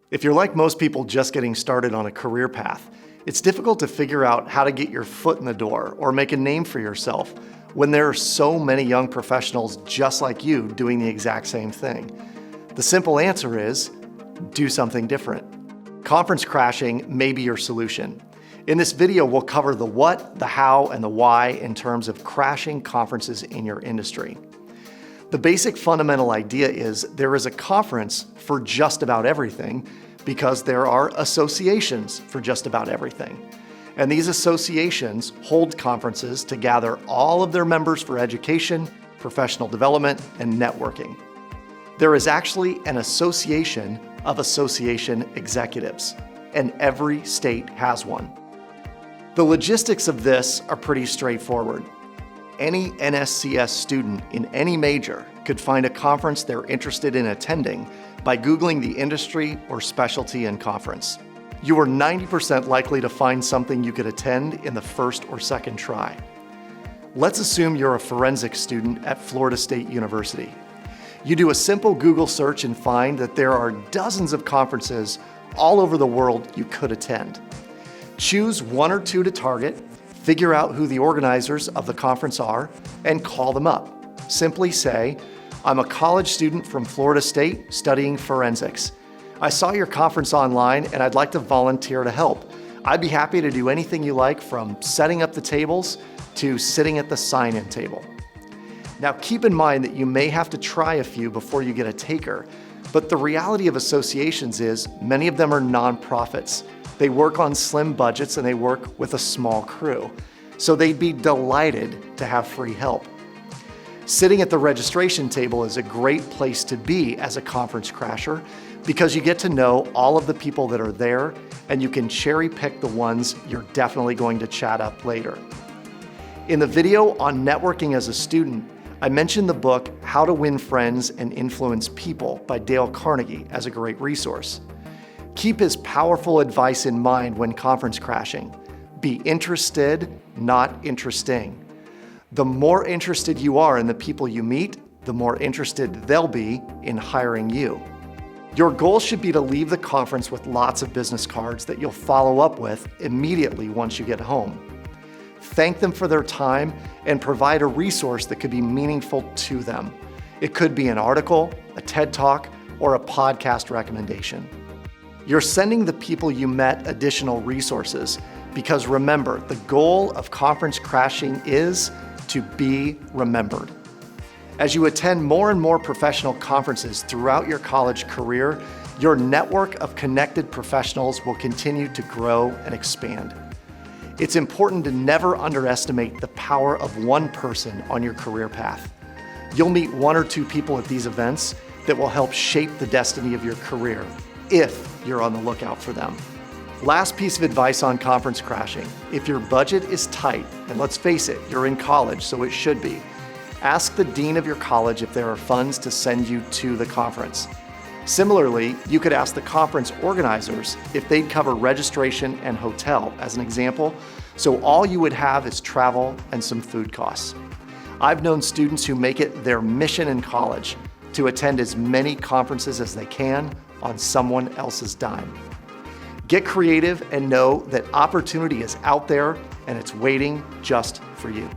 If you're like most people just getting started on a career path, it's difficult to figure out how to get your foot in the door or make a name for yourself when there are so many young professionals just like you doing the exact same thing. The simple answer is, do something different. Conference crashing may be your solution. In this video, we'll cover the what, the how, and the why in terms of crashing conferences in your industry. The basic fundamental idea is there is a conference for just about everything because there are associations for just about everything. And these associations hold conferences to gather all of their members for education, professional development, and networking. There is actually an association of association executives, and every state has one. The logistics of this are pretty straightforward. Any NSCS student in any major could find a conference they're interested in attending by Googling the industry or specialty and conference. You are 90% likely to find something you could attend in the first or second try. Let's assume you're a forensics student at Florida State University. You do a simple Google search and find that there are dozens of conferences all over the world you could attend. Choose one or two to target, figure out who the organizers of the conference are, and call them up. Simply say, I'm a college student from Florida State studying forensics. I saw your conference online and I'd like to volunteer to help. I'd be happy to do anything you like, from setting up the tables to sitting at the sign-in table. Now keep in mind that you may have to try a few before you get a taker, but the reality of associations is many of them are nonprofits. They work on slim budgets and they work with a small crew. So they'd be delighted to have free help. Sitting at the registration table is a great place to be as a conference crasher because you get to know all of the people that are there and you can cherry pick the ones you're definitely going to chat up later. In the video on networking as a student, I mentioned the book How to Win Friends and Influence People by Dale Carnegie as a great resource. Keep his powerful advice in mind when conference crashing. Be interested, not interesting. The more interested you are in the people you meet, the more interested they'll be in hiring you. Your goal should be to leave the conference with lots of business cards that you'll follow up with immediately once you get home. Thank them for their time and provide a resource that could be meaningful to them. It could be an article, a TED Talk, or a podcast recommendation. You're sending the people you met additional resources because remember, the goal of conference crashing is to be remembered. As you attend more and more professional conferences throughout your college career, your network of connected professionals will continue to grow and expand. It's important to never underestimate the power of one person on your career path. You'll meet one or two people at these events that will help shape the destiny of your career, if you're on the lookout for them. Last piece of advice on conference crashing. If your budget is tight, and let's face it, you're in college, so it should be, ask the dean of your college if there are funds to send you to the conference. Similarly, you could ask the conference organizers if they'd cover registration and hotel, as an example, so all you would have is travel and some food costs. I've known students who make it their mission in college to attend as many conferences as they can on someone else's dime. Get creative and know that opportunity is out there and it's waiting just for you.